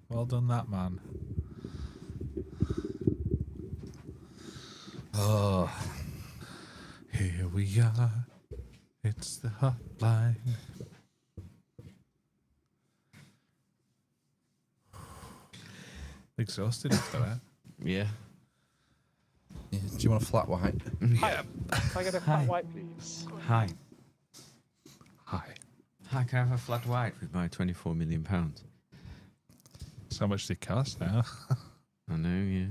Well done, that man. Oh, here we are. It's the hotline. Exhausted after that. Yeah. Do you want a flat white? Yeah. Can I get a flat white, please? Hi. Hi. Hi, can I have a flat white with my £24 million? So much they cost now. I know, yeah.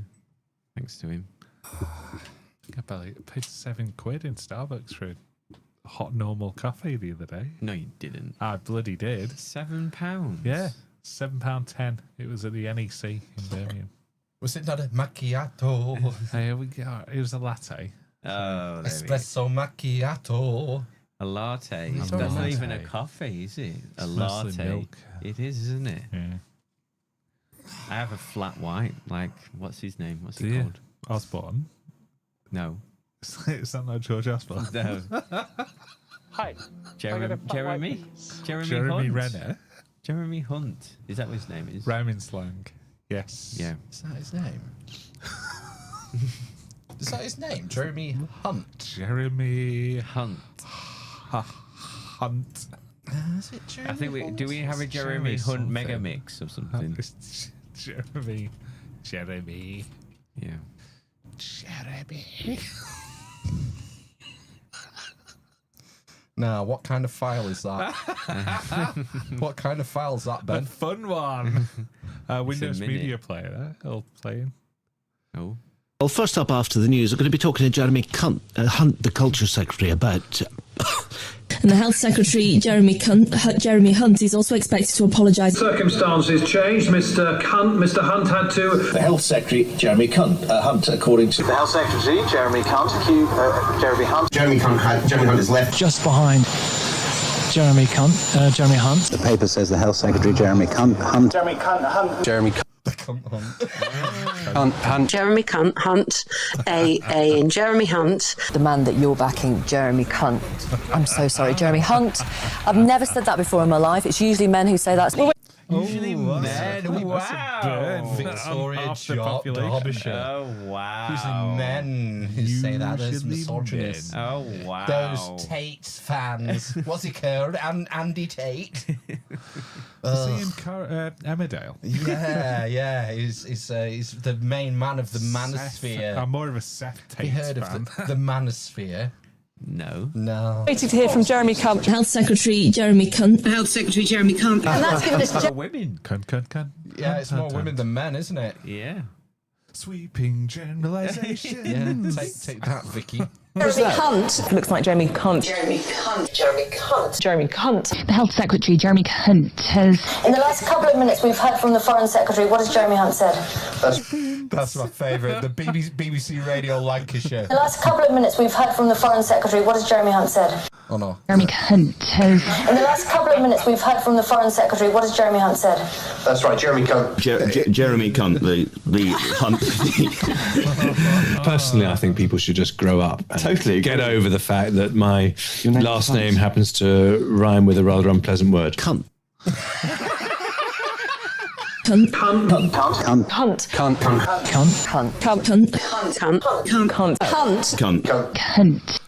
Thanks to him. I paid £7 in Starbucks for a hot normal coffee the other day. No, you didn't. I bloody did. £7? Yeah. £7.10. It was at the NEC in Birmingham. Was it not a macchiato? Here we go. It was a latte. Oh, there we go. Espresso macchiato. A latte. It's That's not not a even a latte. coffee, is it? A It's mostly latte. milk. It is, isn't it? Yeah. I have a flat white. Like, what's his name? What's Do it you? called? Osborne. No. Is that not George Osborne? No. Hi. Can I get a flat white, Jeremy? please? Jeremy Hunt. Renner. Jeremy Hunt. Is that what his name is? Rhyming slang. Yes. Yeah. Is that his name? Is that his name? Jeremy Hunt. Jeremy Hunt. Hunt. Is it Jeremy I think we Hunt? do we have a Jeremy Jeremy Hunt mega something. mix or something? It's Jeremy. Jeremy. Yeah. Jeremy. Now, what kind of file is that? What kind of file is that, A Ben? fun one. Windows minute. Media Player. All playing. Oh. Well, first up after the news, we're going to be talking to Jeremy Hunt, the Culture Secretary, about... And the Health Secretary, Jeremy Hunt, is also expected to apologise. Circumstances changed. Mr. Hunt had to. The Health Secretary, Jeremy Hunt, according to The Health Secretary, Jeremy Hunt, Jeremy Hunt. Jeremy Hunt is left just behind Jeremy Hunt. The paper says the Health Secretary, Jeremy Hunt. Jeremy Hunt. Jeremy Hunt. Jeremy Hunt, and Jeremy Hunt. The man that you're backing, Jeremy Hunt. I'm so sorry, Jeremy Hunt. I've never said that before in my life. It's usually men who say that. Usually men. Wow. Victoria Half the Job population. Derbyshire. Oh wow. Usually men who say that. There's Usually misogynists. men. Oh wow. Those Tate's fans. What's he called? Andy Tate. Is he in Emmerdale? Yeah. He's the main man of the manosphere. I'm more of a Seth Tate You heard fan. of the manosphere? No. No. Waiting to hear from Jeremy Hunt. Health Secretary, Jeremy Hunt. The Health Secretary, Jeremy Hunt. And that's given us For women. Cunt. Yeah, it's more women than men, isn't it? Yeah. Sweeping generalizations. Yeah. Take that, Vicky. Jeremy Hunt. Looks like Jeremy Hunt. Jeremy Hunt. Jeremy Hunt. Jeremy Hunt. The Health Secretary, Jeremy Hunt, has... In the last couple of minutes, we've heard from the Foreign Secretary. What has Jeremy Hunt said? That's my favourite. The BBC Radio Lancashire. In the last couple of minutes, we've heard from the Foreign Secretary. What has Jeremy Hunt said? Oh no. Jeremy Hunt has... In the last couple of minutes, we've heard from the Foreign Secretary. What has Jeremy Hunt said? That's right, Jeremy Hunt. Jeremy Hunt, the Hunt. Personally, I think people should just grow up and totally get over the fact that my last name happens to rhyme with a rather unpleasant word. Cunt. Cunt. Hunt. Cunt. Hunt. Cunt. Cunt. Cunt. Cunt. Hunt. Cunt. Cunt. Hunt.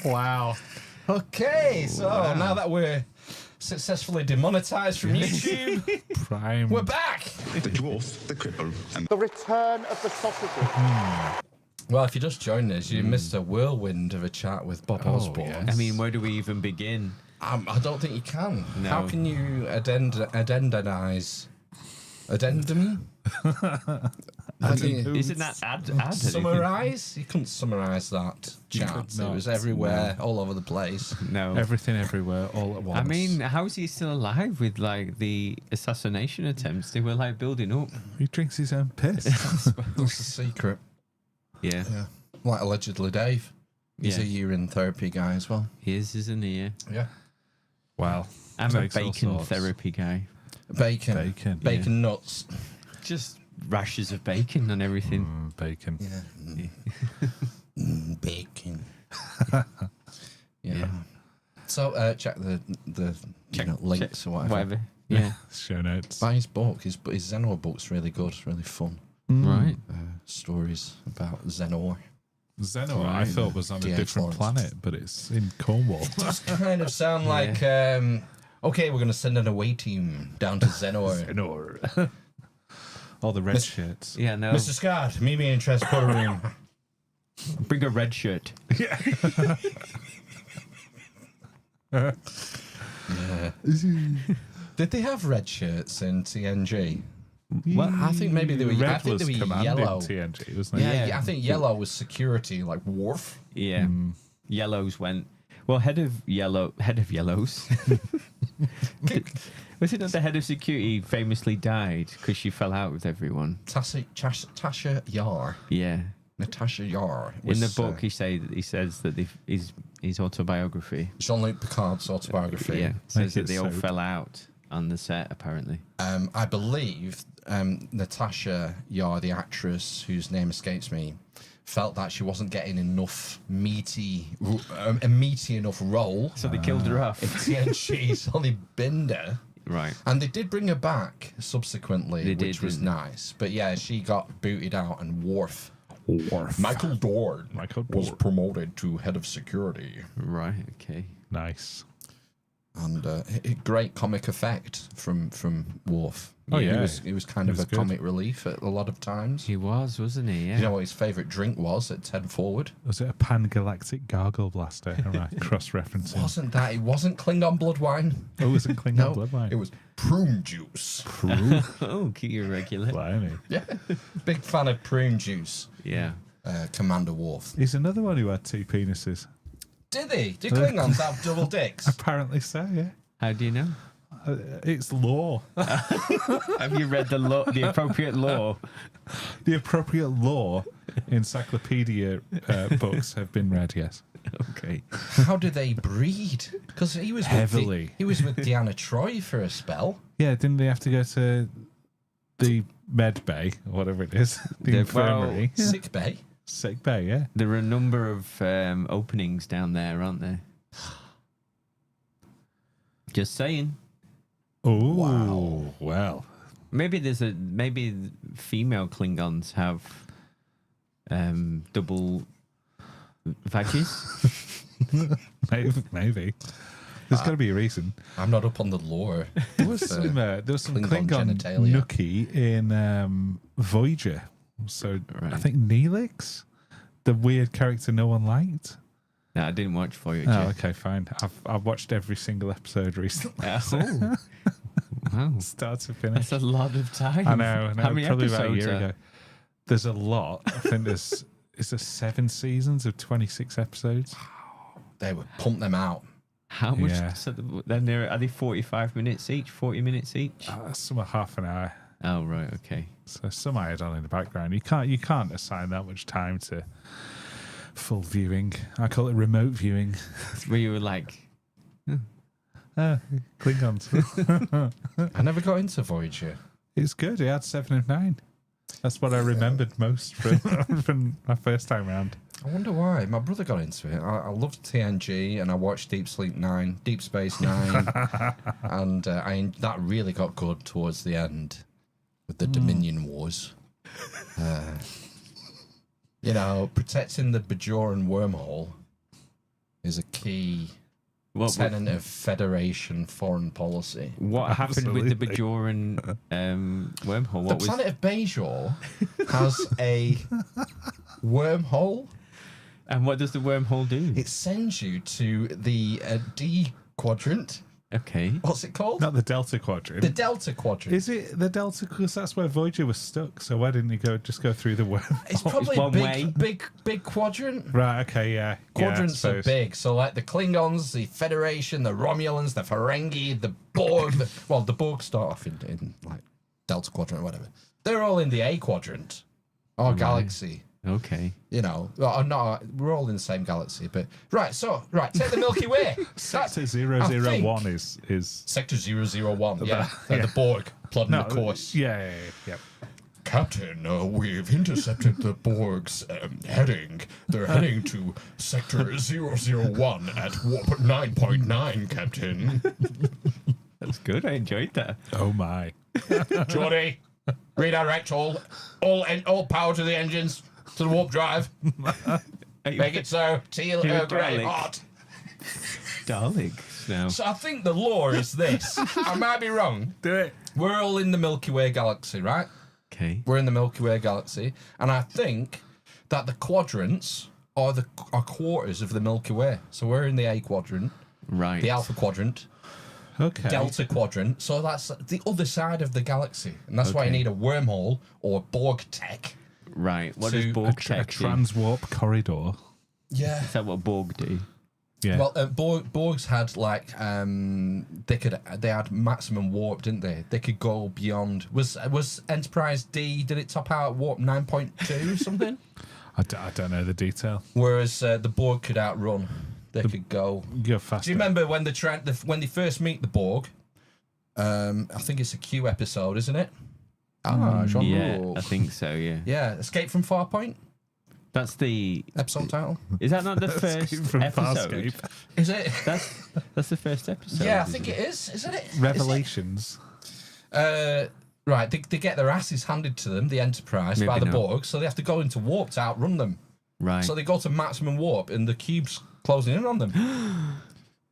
Wow. Okay, so now that we're successfully demonetised from YouTube, Prime. we're back. The dwarf, the cripple, and The return of the sausages. Well, if you just joined us, you missed a whirlwind of a chat with Bob Osborne. yes. I mean, where do we even begin? I don't think you can. No. How can you addendanize? Addendum? How can you Isn't that ad? summarise? You couldn't summarise that chat. could It not. was everywhere, all over the place. No. Everything everywhere all at once. I mean, how is he still alive with like the assassination attempts? They were like building up. he drinks his own piss. That's the secret. Yeah. Yeah. Like allegedly Dave. He's Yeah. a year in therapy guy as well. He is, isn't he? Yeah. Yeah. Wow. I'm a Takes all bacon sorts. therapy guy. Bacon. Bacon nuts. Just rashes of bacon and everything. Bacon. Bacon. Yeah. So check the links or whatever. Yeah. Show notes. Buy his book. His Xenor book's really good. It's really fun. Right. Stories about Xenor. Xenor, I thought was on a different planet, but it's in Cornwall. It does kind of sound like, okay, we're going to send an away team down to Xenor. Xenor. All the red shirts. Yeah, no. Mr. Scott, meet me in transporter room. Bring a red shirt. Yeah. Did they have red shirts in TNG? Well, I think maybe they were. Red I think was they were command yellow. in TNG, wasn't it? Yeah, I think yellow was security, like Worf. Yeah. Yellows went. Well, head of yellows. Was it not the head of security famously died because she fell out with everyone? Tasha Yar. Yeah. Natasha Yar. In the book, he says that his autobiography. Jean-Luc Picard's autobiography. Yeah. Says that they all fell out on the set, apparently. I believe Natasha Yar, the actress whose name escapes me, felt that she wasn't getting enough a meaty enough role. So they killed her off. In TNG, so they binned her. Right. And they did bring her back subsequently, which was didn't nice. But yeah, she got booted out, and Michael Dorn was promoted to head of security. Right, okay. Nice. And great comic effect from Worf. Oh, yeah. He was kind of a comic relief at a lot of times. He wasn't he? Yeah. You know what his favourite drink was at 10 Forward? Was it a pan-galactic gargle blaster? Am I cross-referencing? Wasn't that? It wasn't Klingon blood wine. Oh, was it Klingon blood wine? It was prune juice. Prune? Oh, keep you regular. Blimey. Yeah. Big fan of prune juice. Yeah. Commander Worf. He's another one who had two penises. Did he? Do Klingons have double dicks? Apparently so, yeah. How do you know? It's law. Have you read the appropriate law? The appropriate law encyclopedia books have been read, yes. Okay. How do they breed? Because he was heavily. He was with Deanna Troi for a spell. Yeah, didn't they have to go to the med bay, or whatever it is? The infirmary. Sick bay. Sick bay, yeah. There are a number of openings down there, aren't there? Just saying. Oh, wow. Well. Maybe female Klingons have double vaggies. Maybe. There's got to be a reason. I'm not up on the lore. There was some Klingon genitalia. nookie in Voyager. So I think Neelix, the weird character no one liked. No, I didn't watch Voyager. Oh, okay, fine. I've watched every single episode recently. Oh. Wow. Start to finish. That's a lot of time. I know. How many probably about a episodes year ago. There's a lot. I think is there 7 seasons of 26 episodes? They would pump them out. How much? Yeah. So then are they 45 minutes each? 40 minutes each? Some are half an hour. Oh right, okay. So some I had on in the background. You can't assign that much time to full viewing. I call it remote viewing. Where you were like, Klingons. I never got into Voyager. It's good. It had 7 of 9. That's what I remembered most from my first time round. I wonder why. My brother got into it. I loved TNG, and I watched Deep Space Nine, and that really got good towards the end with the Dominion Wars. Protecting the Bajoran wormhole is a key tenet of Federation foreign policy. What happened with the Bajoran wormhole? The planet of Bajor has a wormhole. And what does the wormhole do? It sends you to the D quadrant. Okay. What's it called? Not the Delta Quadrant. The Delta Quadrant. Is it the Delta? Because that's where Voyager was stuck. So why didn't you just go through the wormhole? It's probably big quadrant. Right. Okay. Yeah. Quadrants are big. So like the Klingons, the Federation, the Romulans, the Ferengi, the Borg. The Borg start off in like Delta Quadrant or whatever. They're all in the A quadrant. Our galaxy. Okay. We're all in the same galaxy, but take the Milky Way. Sector 001 is Sector 001. Yeah, the Borg plotting the course. Yeah. Captain, we've intercepted the Borg's heading. They're heading to Sector 001 at warp 9.9, Captain. That's good. I enjoyed that. Oh my. Geordie, redirect all power to the engines, to the warp drive. Make it so. Teal, grey, hot. Daleks now. So I think the lore is this. I might be wrong. Do it. We're all in the Milky Way galaxy, right? Okay. We're in the Milky Way galaxy, and I think that the quadrants are quarters of the Milky Way. So we're in the A quadrant, Right. the Alpha quadrant, Okay. Delta quadrant. So that's the other side of the galaxy, and that's why you need a wormhole or Borg tech. Right. What To does A, Borg a tech do? transwarp corridor. Yeah. Is that what Borg do? Yeah. Well, Borgs had like they had maximum warp, didn't they? They could go beyond. Was Enterprise D? Did it top out at warp 9.2 or something? I don't know the detail. Whereas the Borg could outrun. They could go. Go faster. Do you remember when when they first meet the Borg? I think it's a Q episode, isn't it? Jean-Luc. Yeah, I think so. Yeah. Yeah, Escape from Farpoint. That's the Episode title. Is that not the first from episode? Farscape. Is it? That's the first episode. Yeah, I think it is. Isn't it? Revelations. Right, they get their asses handed to them, the Enterprise, by Maybe the not. Borg, so they have to go into warp to outrun them. Right. So they go to maximum warp, and the cube's closing in on them.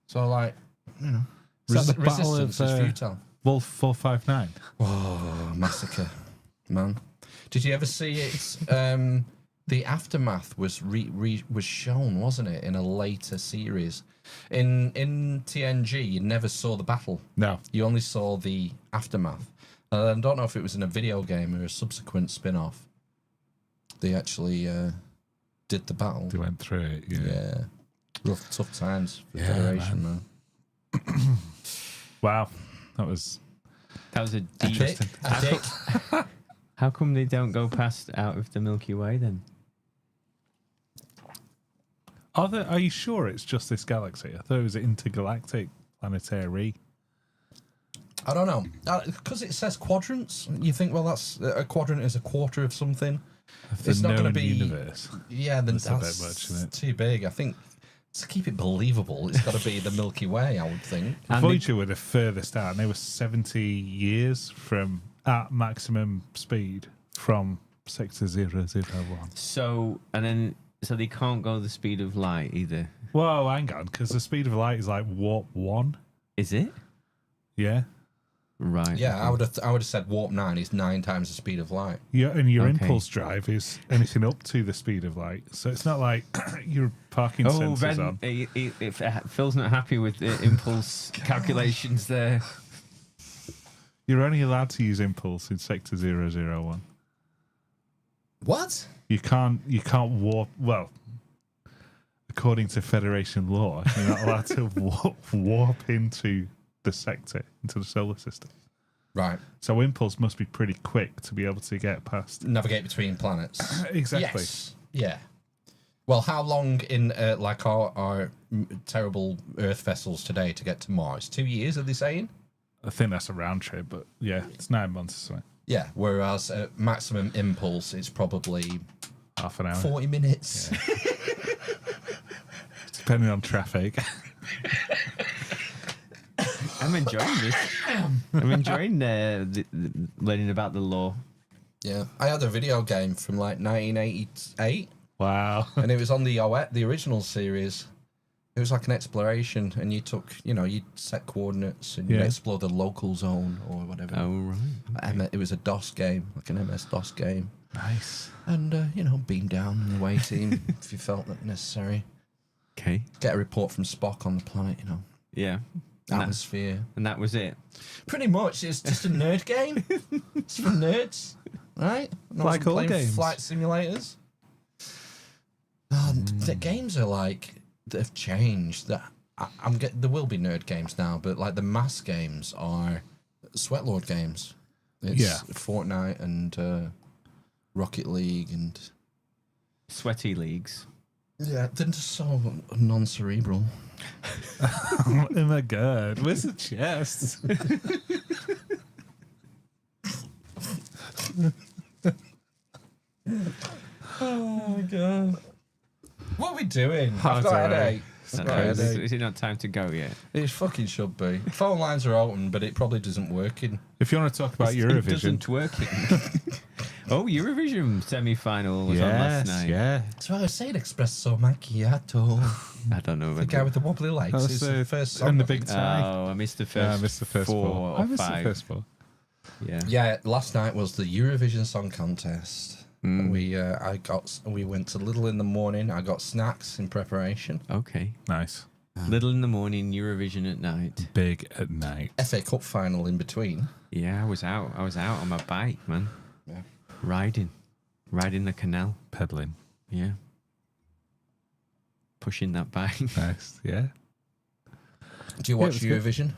So, like, you know, Is that the battle resistance of is futile. Wolf 459? Oh, massacre, man! Did you ever see it? The aftermath was was shown, wasn't it, in a later series? In TNG, you never saw the battle. No. You only saw the aftermath. I don't know if it was in a video game or a subsequent spin-off. They actually did the battle. They went through it. Yeah. Rough, tough times for Yeah, Federation, man. Wow. That was a deep. Epic. How come they don't go past out of the Milky Way then? Are you sure it's just this galaxy? I thought it was intergalactic planetary. I don't know. Because it says quadrants, you think, well, that's a quadrant is a quarter of something. The not going to known be universe. Yeah, then That's a bit much, isn't it? too big. I think to keep it believable, it's got to be the Milky Way, I would think. Voyager were the furthest out, and they were 70 years from at maximum speed from Sector 001. So they can't go the speed of light either. Whoa, hang on, because the speed of light is like warp 1. Is it? Yeah. Right. Yeah, I would have said warp 9 is 9 times the speed of light. Yeah, and your Okay. impulse drive is anything up to the speed of light. So it's not like your parking sensors on. Phil's not happy with the impulse calculations there. You're only allowed to use impulse in Sector 001. What? You can't warp. Well, according to Federation law, you're not allowed to warp into the sector, into the solar system. Right. So impulse must be pretty quick to be able to get past. Navigate between planets. Exactly. Yes. Yeah. Well, how long in like our terrible Earth vessels today to get to Mars? 2 years, are they saying? I think that's a round trip, but yeah, it's 9 months or something. Yeah. Whereas maximum impulse is probably Half an hour. 40 minutes. Yeah. Depending on traffic. I'm enjoying this. I'm enjoying learning about the law. Yeah. I had a video game from like 1988. Wow. And it was on the original series. It was like an exploration, and you took, you'd set coordinates and you'd explore the local zone or whatever. Oh, right. It was a DOS game, like an MS-DOS game. Nice. And, beam down and away team if you felt that necessary. Okay. Get a report from Spock on the planet, Yeah. Atmosphere. And that was it. Pretty much. It's just a nerd game. It's for nerds, right? Not Like all playing games. Flight simulators. The games are like, they've changed. There will be nerd games now, but like the mass games are Sweatlord games. It's Fortnite and Rocket League and Sweaty leagues. yeah, they're just so non-cerebral. Oh my god, where's the chest? Oh my god. What are we doing? I I've got a don't know. headache. Is it not time to go yet? It fucking should be. Phone lines are open, but it probably doesn't working. If you want to talk about It Eurovision, doesn't working. Oh, Eurovision semi-final was on last night. yeah. So I was saying espresso macchiato. I don't know. The guy with the wobbly legs. That was Is the first song. and the I big think. tie. Oh, I missed the first. Yeah, I missed the first four. or I missed five. the first four. Yeah. Yeah, last night was the Eurovision Song Contest. Mm. We went to Little in the morning. I got snacks in preparation. Okay. Nice. Little in the morning, Eurovision at night. Big at night. FA Cup final in between. Yeah, I was out on my bike, man. Yeah. Riding the canal. Pedaling. Yeah. Pushing that bike. Nice. Yeah. Do you Yeah, watch it was good. Eurovision?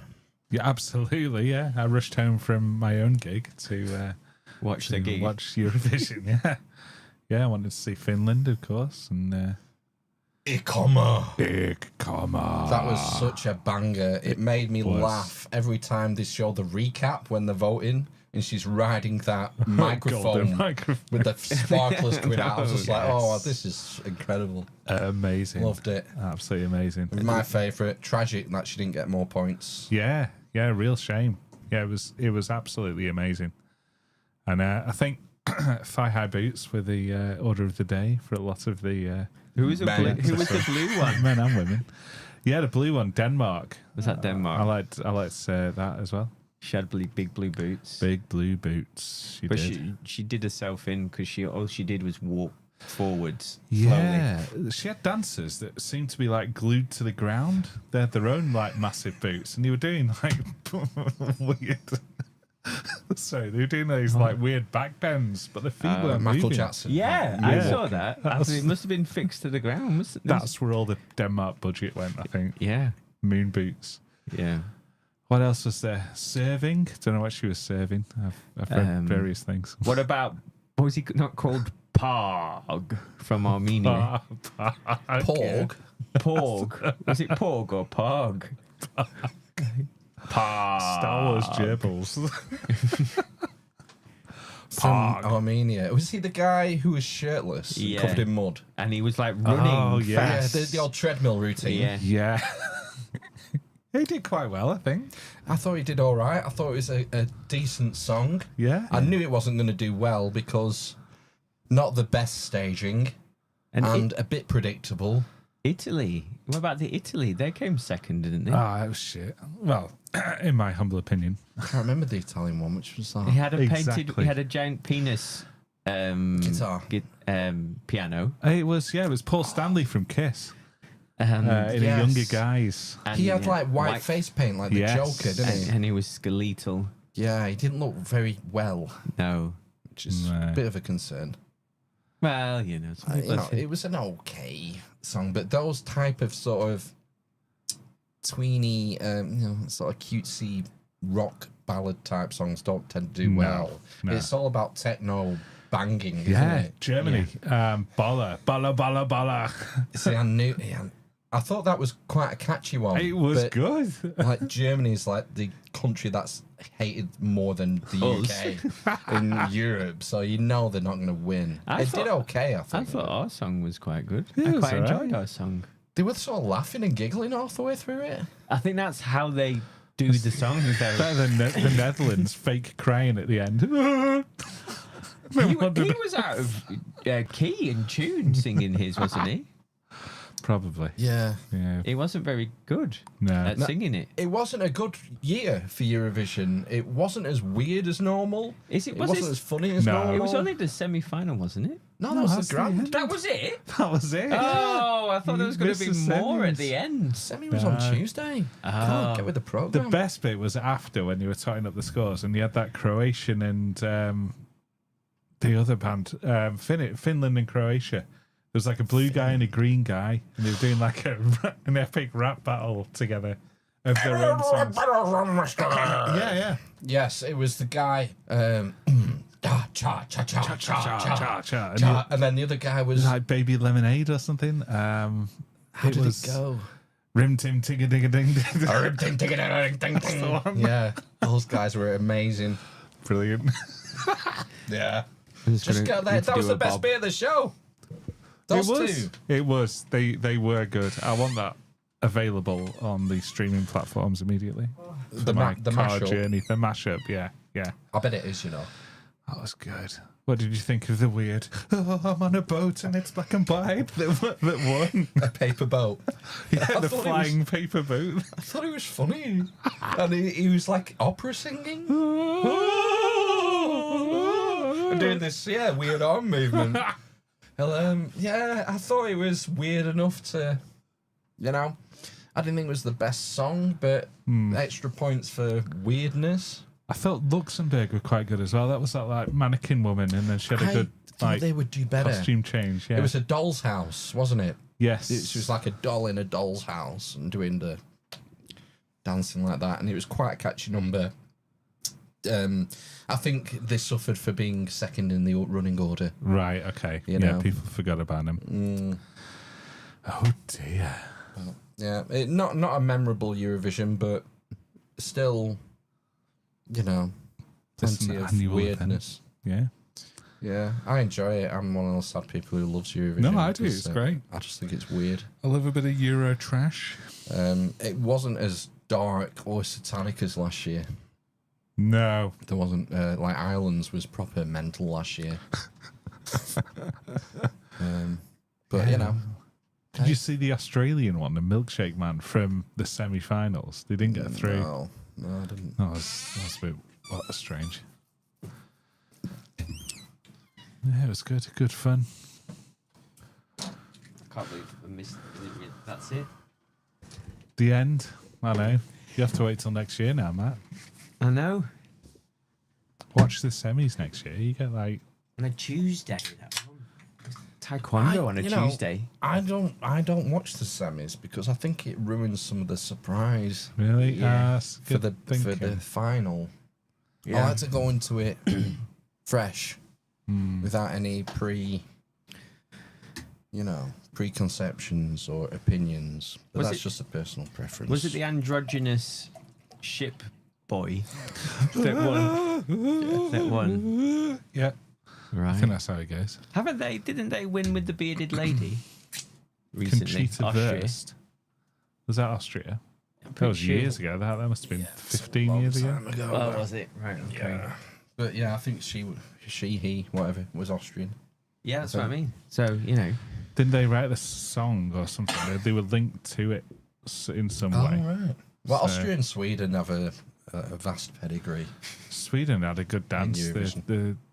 Yeah, absolutely. Yeah. I rushed home from my own gig to Watch the gig. watch Eurovision. Yeah. Yeah. I wanted to see Finland, of course, and Ik kommer. That That was such a banger. It made me laugh every time they show the recap when they're voting, and she's riding that microphone with the sparklers coming out. I was just like, oh, this is incredible. Amazing. Loved it. Absolutely amazing. It was my favourite. Tragic that she didn't get more points. Yeah, yeah, real shame. Yeah, it was absolutely amazing. And I think thigh high boots were the order of the day for a lot of the Who was the blue one? men and women. Yeah, the blue one, Denmark. Was that Denmark? I liked that as well. She had big blue boots. Big blue boots. But she did herself in because all she did was walk forwards. Yeah, she had dancers that seemed to be like glued to the ground. They had their own like massive boots, and they were doing like weird. Sorry, they were doing those like weird back bends, but the feet weren't Michael moving. Jackson. Yeah, I saw that. I think it must have been fixed to the ground. Mustn't it? That's where all the Denmark budget went, I think. Yeah. Moon boots. Yeah. What else was there? Serving? Don't know what she was serving. I've read various things. What about, what was he not called? Pog from Armenia. Porg. Porg. Was it Porg or Pog? Pog. Star Wars gerbils. From Armenia. Was he the guy who was shirtless, and covered in mud? And he was like running. Oh, yes. Yeah, the old treadmill routine. Yeah. Yeah. He did quite well, I think. I thought he did all right. I thought it was a decent song. Yeah. I knew it wasn't going to do well because not the best staging and a bit predictable. Italy. What about the Italy? They came second, didn't they? Oh, that was shit. Well, in my humble opinion. I can't remember the Italian one, which was He had a Exactly. painted. He had a giant penis. Guitar. Piano. It was Paul Stanley from Kiss. In a yes. younger guise. He had like white face paint like the Yes. Joker, didn't he? And he was skeletal. Yeah, he didn't look very well, No. which is a bit of a concern. Well, you know, It was an okay song, but those type of sort of tweeny, sort of cutesy rock ballad type songs don't tend to do well. no. It's all about techno banging, isn't Yeah, it? Germany. Balla. See, I thought that was quite a catchy one. It was but, good. Like Germany's like the country that's hated more than the UK in Europe, so you know they're not going to win. It did okay, I think. I thought our song was quite good. Yeah, I it was quite enjoyed alright. our song. They were sort of laughing and giggling all the way through it. I think that's how they do the song. Better than the Netherlands fake crying at the end. He was out of key and tune singing his, wasn't he? Probably. Yeah. He wasn't very good at singing it. It wasn't a good year for Eurovision. It wasn't as weird as normal. It wasn't as funny as normal. It was only the semi-final, wasn't it? No, that was the grand. That was it? That was it. Oh, I thought there was going to be missed the more at semis. the end. Semi was on Tuesday. God, get with the The program. best bit was after when you were tying up the scores and you had that Croatian and the other band, Finland and Croatia. There was like a blue guy and a green guy, and they were doing like an epic rap battle together of their own songs. Yeah. Yes, it was the guy. Cha cha cha cha cha cha. And And then the other guy was. like Baby Lemonade or something. How did it go? Rim Tim Tigga Digga Ding Ding. Rim Tim Tigga Ding Ding. Yeah, those guys were amazing. Brilliant. Yeah. Just get there. That was the best bit of the show. Those two. It was. They were good. I want that available on the streaming platforms immediately. The car mashup. journey, the mashup. Yeah. I bet it is. You know. That was good. What did you think of the weird? Oh, I'm on a boat and it's black and white. That won. A paper boat. Yeah, the flying paper boat. I thought it was funny, and he was like opera singing, and doing this weird arm movement. Well, I thought it was weird enough to, I didn't think it was the best song, but extra points for weirdness. I felt Luxembourg were quite good as well. That was that like mannequin woman, and then she had a good like they would do better costume change. Yeah, it was a doll's house, wasn't it? Yes, She was like a doll in a doll's house and doing the dancing like that, and it was quite a catchy number. I think they suffered for being second in the running order. Right. Okay. Yeah, people forgot about him. Oh dear. Well, yeah, not a memorable Eurovision, but still, plenty of weirdness. Event. Yeah, I enjoy it. I'm one of those sad people who loves Eurovision. No, I do. It's great. I just think it's weird. I love a bit of Euro trash. It wasn't as dark or satanic as last year. No, there wasn't. Like Ireland's was proper mental last year. But Did you see the Australian one, the Milkshake Man from the semi-finals? They didn't get through. No, I didn't. That was a bit strange. Yeah, it was good. Good fun. I can't believe I missed it. That's it. The end. I know. You have to wait till next year now, Matt. I know. Watch the semis next year. You get like on a Tuesday. Taekwondo on a Tuesday. I don't watch the semis because I think it ruins some of the surprise. Really? Yeah. For the final. Yeah. I like to go into it fresh, without any preconceptions or opinions. But that's just a personal preference. Was it the androgynous ship boy that won? That won. Yeah. Right. I think that's how it goes. Haven't they? Didn't they win with the bearded lady recently? Conchita Wurst. Was that Austria? That was years ago. That must have been 15 years ago. Oh, was it? Right. Okay. Yeah. But yeah, I think he, whatever, was Austrian. Yeah, that's what I mean. So didn't they write the song or something? They were linked to it in some way. Oh right. Well, Austria and Sweden have a vast pedigree. Sweden had a good dance.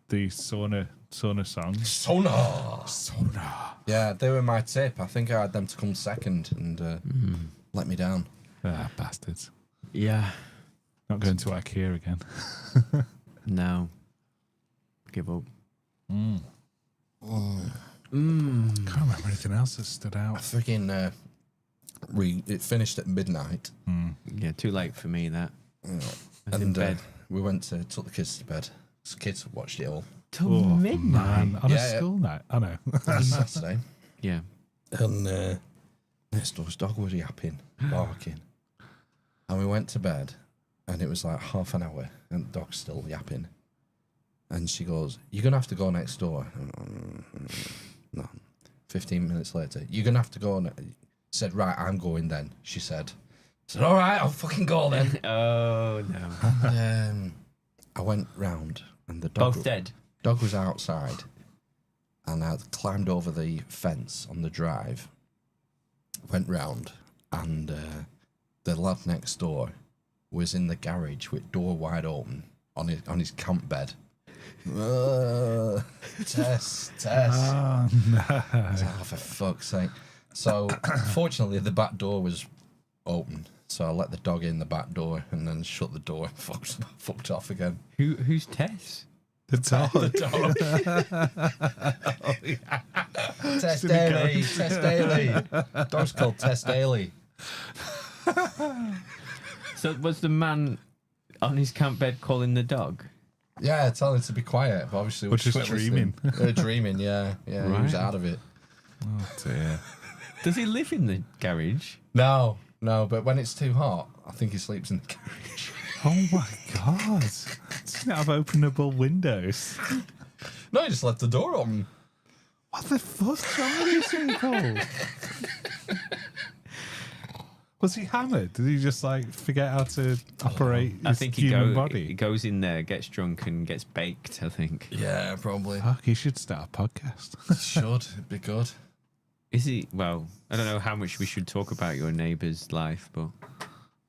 The sauna song. Sauna. Yeah, they were my tip. I think I had them to come second and let me down. Ah, bastards. Yeah. Not going to IKEA again. No. Give up. Can't remember anything else that stood out. Freaking it finished at midnight. Yeah, too late for me that. And in bed. We took the kids to bed. The kids watched it all. Till midnight? Man. On a school night? I know. Saturday. Yeah. And next door's dog was yapping, barking. And we went to bed, and it was like half an hour, and the dog's still yapping. And she goes, "You're going to have to go next door." No. 15 minutes later, "You're going to have to go." Said, "Right, I'm going then," she said. I said, "All right, I'll fucking go then." Oh, no. And, I went round, and the dog... Both dead? Dog was outside, and I climbed over the fence on the drive, went round, and the lad next door was in the garage with door wide open on his camp bed. Tess. Oh, no. Oh, for fuck's sake. So, fortunately, the back door was open, so I let the dog in the back door and then shut the door and fucked off again. Who's Tess? The dog. Oh, yeah. Tess Daly. Dog's called Tess Daly. So was the man on his camp bed calling the dog? Yeah, telling him to be quiet, but obviously we're just dreaming. Dreaming, yeah. Right. He was out of it. Oh dear. Does he live in the garage? No, but when it's too hot, I think he sleeps in the garage. Oh my god. Doesn't it have openable windows? No, he just left the door open. What the fuck's wrong with these people? Was he hammered? Did he just like forget how to operate his human body? He goes in there, gets drunk, and gets baked. I think. Yeah, probably. Fuck, he should start a podcast. Should. It'd be good. Is he? Well, I don't know how much we should talk about your neighbour's life, but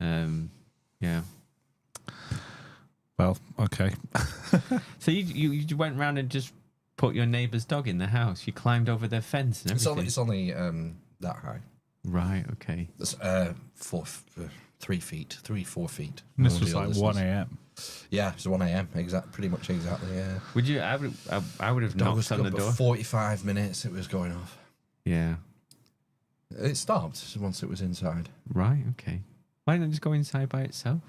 yeah. Well, okay. So you went round and just put your neighbour's dog in the house. You climbed over their fence and everything. It's only that high. Right. Okay. It's 3 feet, 4 feet. And this was like 1 a.m. Yeah, it was 1 a.m. Pretty much exactly. Yeah. Would you? I would have knocked on the door. 45 minutes. It was going off. Yeah. It stopped once it was inside. Right. Okay. Why didn't it just go inside by itself?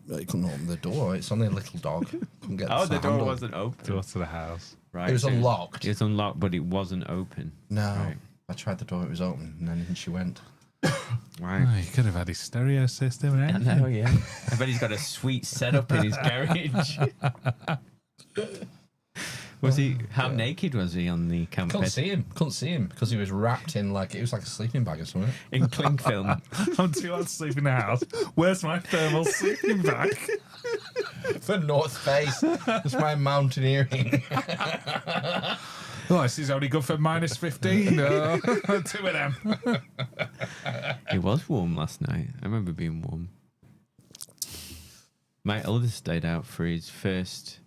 It couldn't open the door. It's only a little dog. Couldn't get the door handle. wasn't open. Door to the house. Right. It was unlocked. It was unlocked, but it wasn't open. No. Right. I tried the door. It was open, and then in she went. Right. Oh, he could have had his stereo system and everything. I know, yeah. I bet he's got a sweet setup in his garage. Was he? How naked was he on the campus? Couldn't see him because he was wrapped in it was like a sleeping bag or something. In cling film. I'm too hot to sleep in the house. Where's my thermal sleeping bag? For North Face. It's my mountaineering. Oh, this is only good for minus 15. No, 2 of them. It was warm last night. I remember being warm. My eldest stayed out for his first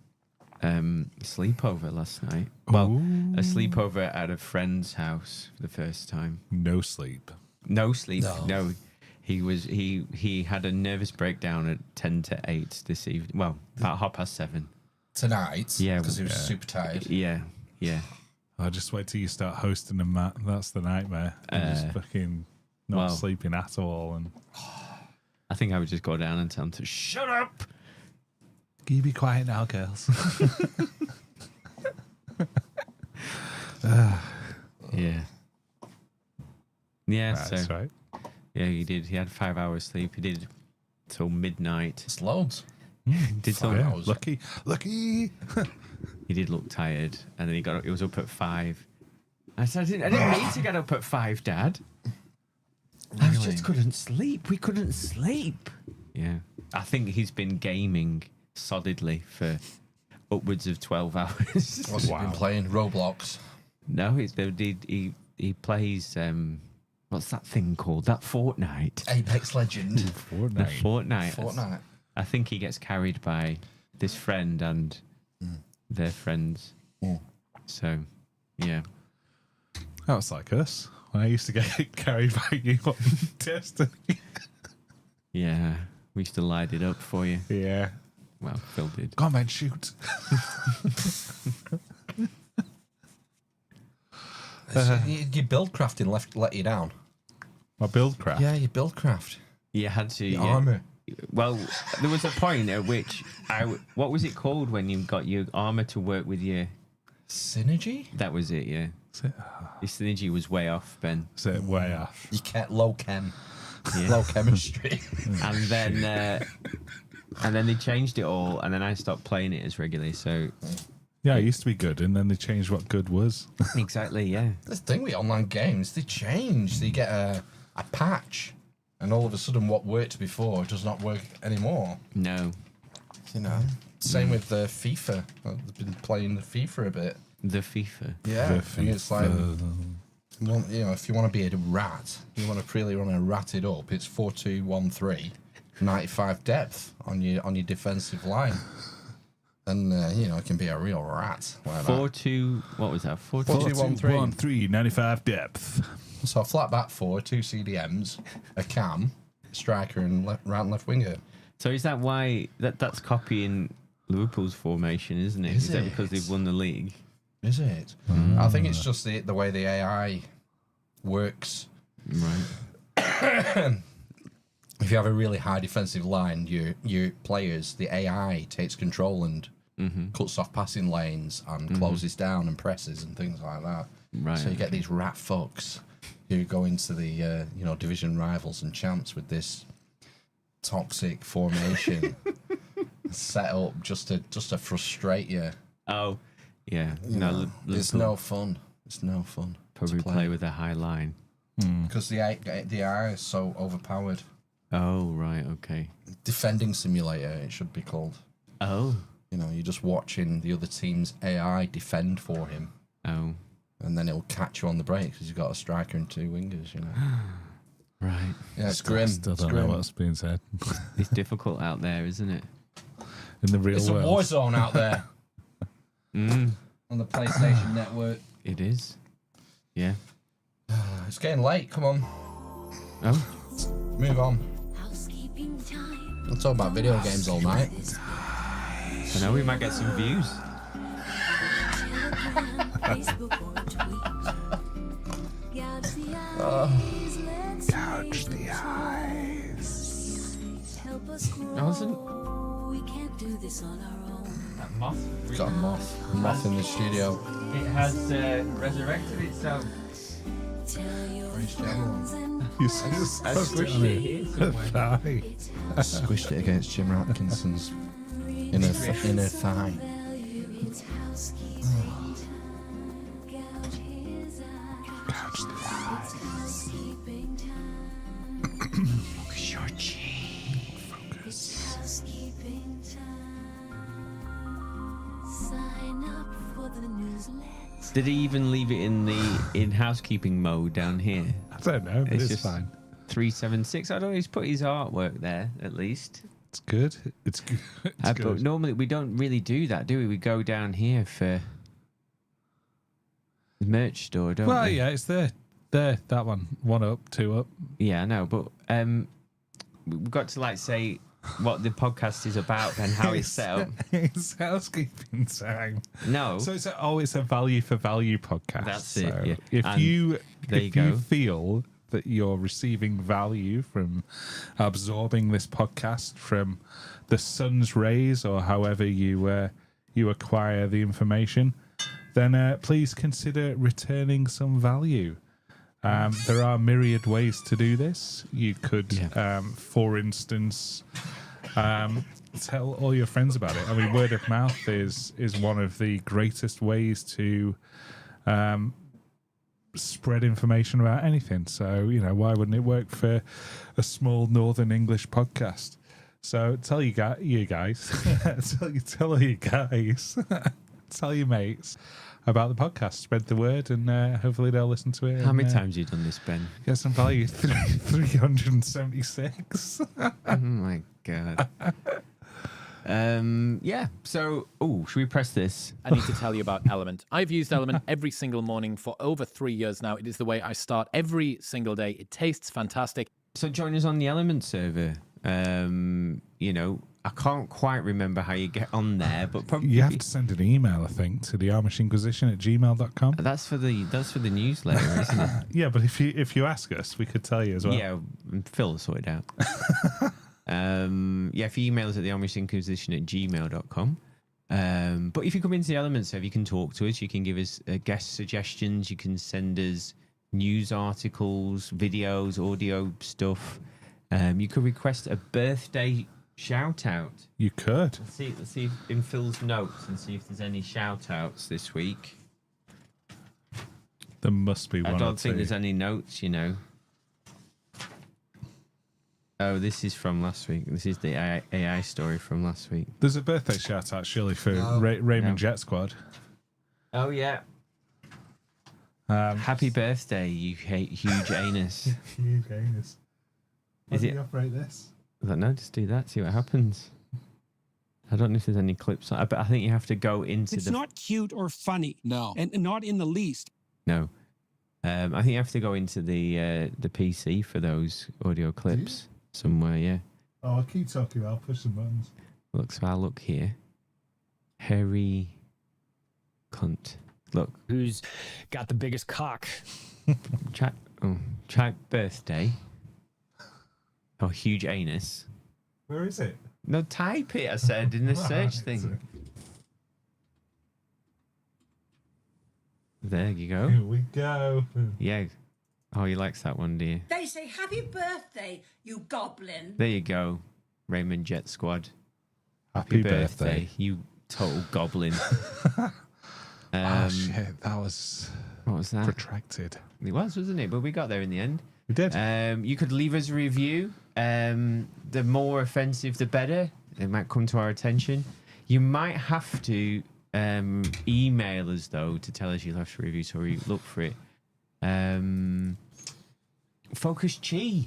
sleepover last night. Well, a sleepover at a friend's house for the first time. No sleep. No sleep. No. He had a nervous breakdown at 10 to 8 this evening. Well, about 7:30. Tonight? Yeah. Because he was super tired. Yeah. I'll just wait till you start hosting them, Matt. That's the nightmare. Just fucking not sleeping at all. And I think I would just go down and tell him to shut up. Can you be quiet now, girls? Yeah. Yeah, That's right. Yeah, he did. He had 5 hours sleep. He did till midnight. It's loads. Did till hours. Lucky. He did look tired, and then he got up. He was up at 5. I said, I didn't need to get up at 5, Dad. I just couldn't sleep. We couldn't sleep. Yeah, I think he's been gaming solidly for upwards of 12 hours. What's he been playing? Roblox. No, he plays. What's that thing called? That Fortnite. Apex Legend. Fortnite. I think he gets carried by this friend and their friends. So, yeah. That's like us. When I used to get carried by you on Destiny. Yeah, we used to light it up for you. Yeah. Well, Phil did. Come on, shoot. Your build crafting let you down. My build craft? Yeah, your build craft. You had to. Your armour. Well, there was a point at which what was it called when you got your armour to work with your... Synergy? That was it, yeah. Your synergy was way off, Ben. So way off. You can't low chem. Yeah. Low chemistry. And then they changed it all, and then I stopped playing it as regularly, so... Yeah, it used to be good, and then they changed what good was. Exactly, yeah. The thing with online games, they change. So you get a patch, and all of a sudden what worked before does not work anymore. No. You know? Same with FIFA. I've been playing the FIFA a bit. The FIFA? Yeah. The FIFA. And it's like, if you want to be a rat, you want to really want to rat it up, it's 4-2-1-3, 95 depth on your defensive line. And, it can be a real rat. Like 4-2, what was that? 4-2-1-3. 4-2-1-3, 95 depth. So a flat back 4, 2 CDMs, a cam, striker, and right and left winger. So is that why that's copying Liverpool's formation, isn't it? Is that because they've won the league? Is it? I think it's just the way the AI works. Right. If you have a really high defensive line, your players, the AI takes control and cuts off passing lanes and closes down and presses and things like that. Right. So you get these rat fucks who go into the division rivals and champs with this toxic formation set up just to frustrate you. Oh, Yeah. It's no fun. It's no fun. Probably play with a high line. Because the AI is so overpowered. Oh, right, okay. Defending simulator, it should be called. Oh. You know, you're just watching the other team's AI defend for him. Oh. And then it'll catch you on the break because you've got a striker and 2 wingers, you know. Right. Yeah, it's grim. Still It's don't grim. know what's being said. It's difficult out there, isn't it? In the real It's world. a war zone out there. Mm. On the PlayStation Network. It is. Yeah. It's getting late. Come on. Oh. Move on. We'll talk about video games all night. I know we might get some views. Gouge the eyes. That moth. Got a moth in the studio. It has resurrected itself. You squished it here somewhere. Squished it against Jim Atkinson's inner thigh. Gouge the eyes. Focus your cheek. Focus. Did he even leave it in housekeeping mode down here? I don't know, but it's just fine. 376. I don't know. He's put his artwork there at least. It's good. It's good. It's But good. normally we don't really do that, do we? We go down here for the merch store, don't Well, we? yeah, it's there. There, that one. 1 up, 2 up. Yeah, I know, but we've got to say what the podcast is about and how it's set up. It's housekeeping time. No. So it's a value for value podcast. That's it, So yeah. If And you there you go. feel that you're receiving value from absorbing this podcast from the sun's rays or however you acquire the information, then please consider returning some value. There are myriad ways to do this. You could, for instance, tell all your friends about it. I mean, word of mouth is one of the greatest ways to spread information about anything. So, you know, why wouldn't it work for a small Northern English podcast? So tell you guys, tell all you guys, tell your mates about the podcast, spread the word, and hopefully they'll listen to it. How many times have you done this, Ben? Get some value. 376. Oh my god. Yeah. So, should we press this? I need to tell you about Element. I've used Element every single morning for over 3 years now. It is the way I start every single day. It tastes fantastic. So join us on the Element server. You know, I can't quite remember how you get on there, but probably You have to send an email, I think, to the Amish Inquisition at gmail.com. That's for the newsletter, isn't it? Yeah, but if you ask us, we could tell you as well. Yeah, Phil will sort it out. If you email us at the Amish Inquisition at gmail.com. But if you come into the Element server, you can talk to us. You can give us guest suggestions. You can send us news articles, videos, audio stuff. You could request a birthday shout out. You could. Let's see in Phil's notes and see if there's any shout outs this week. There must be one. I don't think there's any notes, you know. Oh, this is from last week. This is the AI story from last week. There's a birthday shout out, surely, for Raymond Jet Squad. Oh, yeah. Happy birthday, you huge anus. Huge anus. Is it? Operate this? I don't know, just do that, see what happens. I don't know if there's any clips on, but I think you have to go into It's not cute or funny. No. And not in the least. No. I think you have to go into the PC for those audio clips somewhere, yeah. Oh, I'll keep talking. I'll push some buttons. Look, so I'll look here. Hairy cunt. Look. Who's got the biggest cock? Chat birthday. Oh, huge anus. Where is it? No, type it, I said, in the search thing. There you go. Here we go. Yeah. Oh, he likes that one, do you? They say happy birthday, you goblin. There you go. Raymond Jet Squad. Happy birthday. You total goblin. Shit, that was... What was that? Protracted. It was, wasn't it? But we got there in the end. We did. You could leave us a review. The more offensive, the better. It might come to our attention. You might have to email us, though, to tell us you left a review, so we look for it. Focus Chi.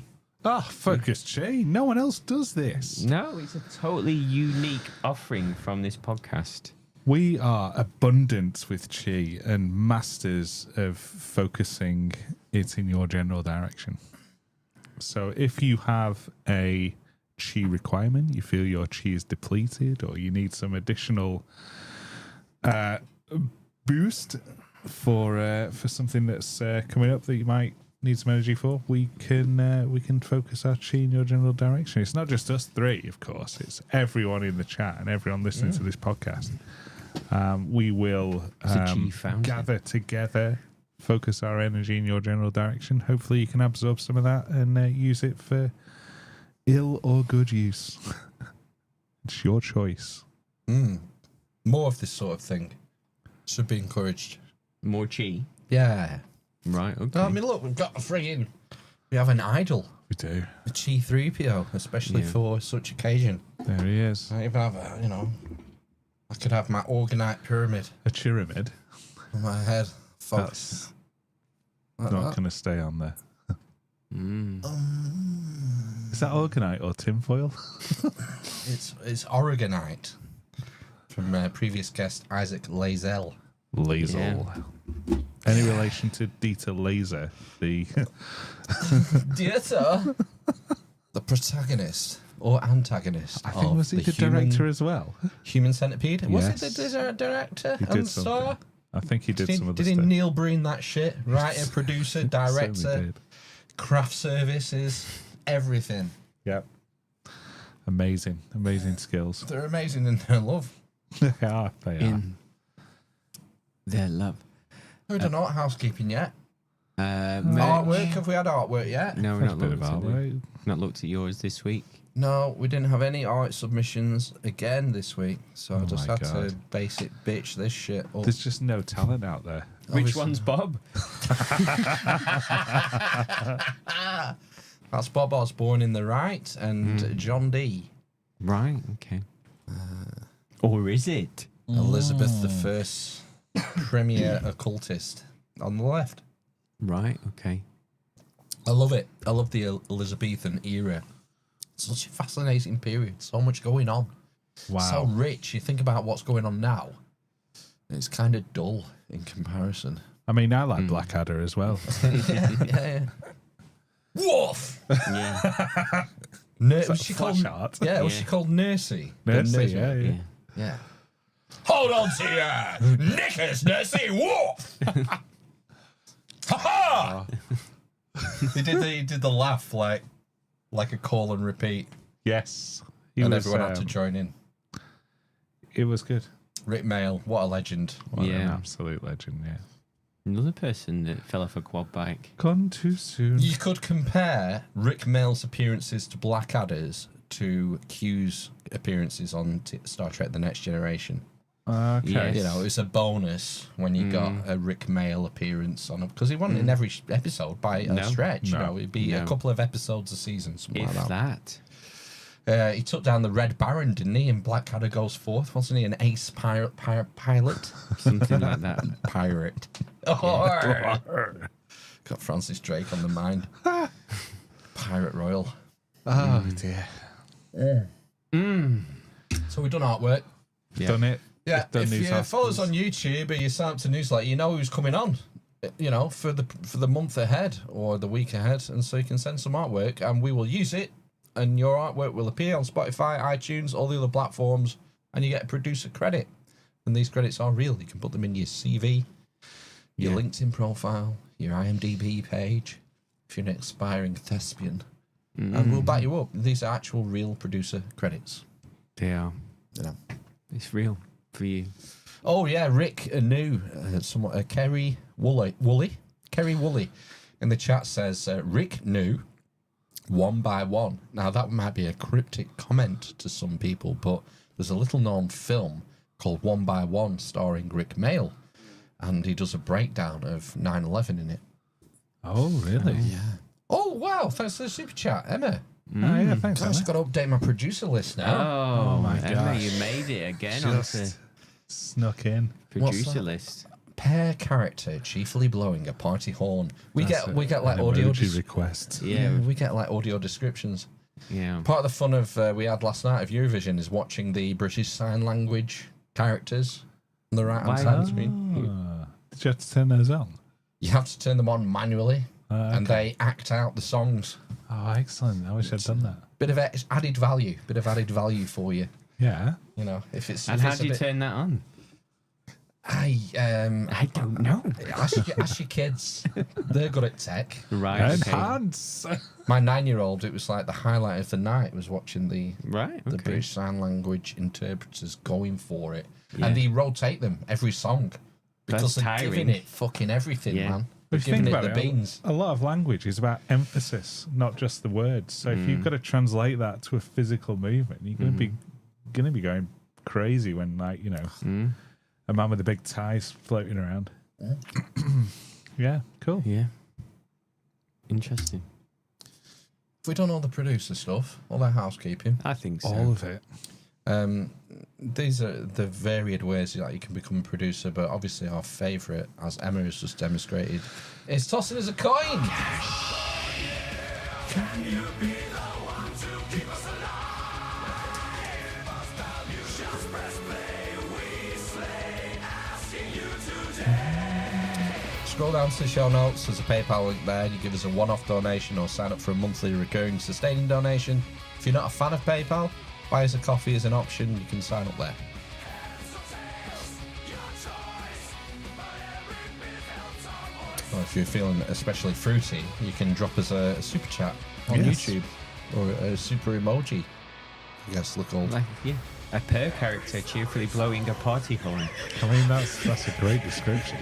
Focus Chi. No one else does this. No, it's a totally unique offering from this podcast. We are abundant with Chi and masters of focusing it in your general direction. So if you have a Chi requirement, you feel your Chi is depleted, or you need some additional boost for something that's coming up that you might need some energy for, we can focus our Chi in your general direction. It's not just us three, of course. It's everyone in the chat and everyone listening to this podcast. We will gather together, focus our energy in your general direction. Hopefully you can absorb some of that and use it for ill or good use. It's your choice. More of this sort of thing should be encouraged. More Chi? Yeah. Right, okay. I mean, look, we've got we have an idol. We do. A Chi 3PO, especially for such occasion. There he is. I even have I could have my organite pyramid. A pyramid? On my head. That's not going to stay on there. Is that organite or tinfoil? It's Oregonite from previous guest Isaac Lazel. Lazel. Any relation to Dieter Laser, the Dieter, the protagonist or antagonist? I think was he the director as well? Human Centipede. Was Yes. he the director He and did star? something. I think he did some of the Did stuff. he Neil Breen that shit? Writer, producer, director, Certainly did. craft services, everything. Yep. Amazing skills. They're amazing in their love. They are. In their love. We've done art housekeeping yet. Merch. Artwork, have we had artwork yet? No, we've not bit looked of at artwork. it. Not looked at yours this week. No, we didn't have any art submissions again this week, so I just my had to God. basic bitch this shit up. There's just no talent out there. Which one's Bob? That's Bob Osborne in the right and John D. Right, okay. Or is it? Elizabeth I, premier occultist on the left. Right, okay. I love it. I love the Elizabethan era. Such a fascinating period. So much going on. Wow. So rich. You think about what's going on now. It's kind of dull in comparison. I mean, I like Blackadder as well. yeah. Woof! Yeah. Was she called? art? Yeah, was she called Nursey? Nursey, The yeah. Hold on to your knickers, Nursey! Woof! Ha ha! He did the laugh like a call and repeat. Yes. And everyone had to join in. It was good. Rick Mail, what a legend. What an Yeah. absolute legend, yeah. Another person that fell off a quad bike. Gone too soon. You could compare Rick Mail's appearances to Blackadder's to Q's appearances on Star Trek The Next Generation. Okay. Yes. You know, it's a bonus when you got a Rick Mail appearance on it, because he wasn't in every episode by a stretch. No. You know, it'd be a couple of episodes a season, something If like that. that. He took down the Red Baron, didn't he? And Blackadder Goes Forth, wasn't he? An ace pilot, Something like that. pirate. Oh, got Francis Drake on the mind. Pirate Royal. Oh, dear. So we've done artwork. Yeah. Done it. Yeah, Done if news you follow us articles. on YouTube or you sign up to Newsletter, you know who's coming on, you know, for the month ahead or the week ahead, and so you can send some artwork and we will use it, and your artwork will appear on Spotify, iTunes, all the other platforms, and you get a producer credit. And these credits are real. You can put them in your CV, your LinkedIn profile, your IMDb page, if you're an aspiring thespian, and we'll back you up. These are actual real producer credits. They are. You know. It's real for you. Oh yeah, Rick Anu, Kerry Woolley in the chat says Rick knew one by one. Now that might be a cryptic comment to some people, but there's a little known film called One by One starring Rick Mail, and he does a breakdown of 9/11 in it. Oh, really? Yeah. Oh, wow. Thanks for the super chat, Emma. Oh, yeah, thanks, I've Emma. got to update my producer list now. Oh, my Emma, gosh. you made it again Just onto snuck in. producer that? list. Per character, chiefly blowing a party horn. We get like audio requests. Yeah. we get like audio descriptions. Yeah. Part of the fun of we had last night of Eurovision is watching the British Sign Language characters on the right hand side of the screen. Did you have to turn those on? You have to turn them on manually, and okay. they act out the songs. Oh, excellent. I wish I'd done that. Bit of added value for you. Yeah. You know, if it's. And if how it's do you turn that on? I don't know. Ask your kids. They're good at tech. Right. Enhance. My 9-year-old, it was like the highlight of the night was watching the Okay. British Sign Language interpreters going for it, Yeah. and they rotate them every song because That's they're giving tiring. it fucking everything, Yeah. man. But They're if you giving think it about the it, beans. a lot of language is about emphasis, not just the words. So if you've got to translate that to a physical movement, you're going to be going crazy when, like, you know, a man with a big tie's floating around. Yeah, cool. Yeah. Interesting. Have we done all the producer stuff, all the housekeeping? I think so. All of it. These are the varied ways that you can become a producer, but obviously our favourite, as Emma has just demonstrated, is tossing us a coin. Can you be the one to keep us alive? Just press play, we slay, asking you today. Scroll down to the show notes. There's a PayPal link there. You give us a one-off donation or sign up for a monthly recurring sustaining donation. If you're not a fan of PayPal, buy us a coffee is an option. You can sign up there. Or if you're feeling especially fruity, you can drop us a super chat on YouTube or a super emoji. I guess look old. Like, yeah. A per character cheerfully blowing a party horn. I mean, that's a great description.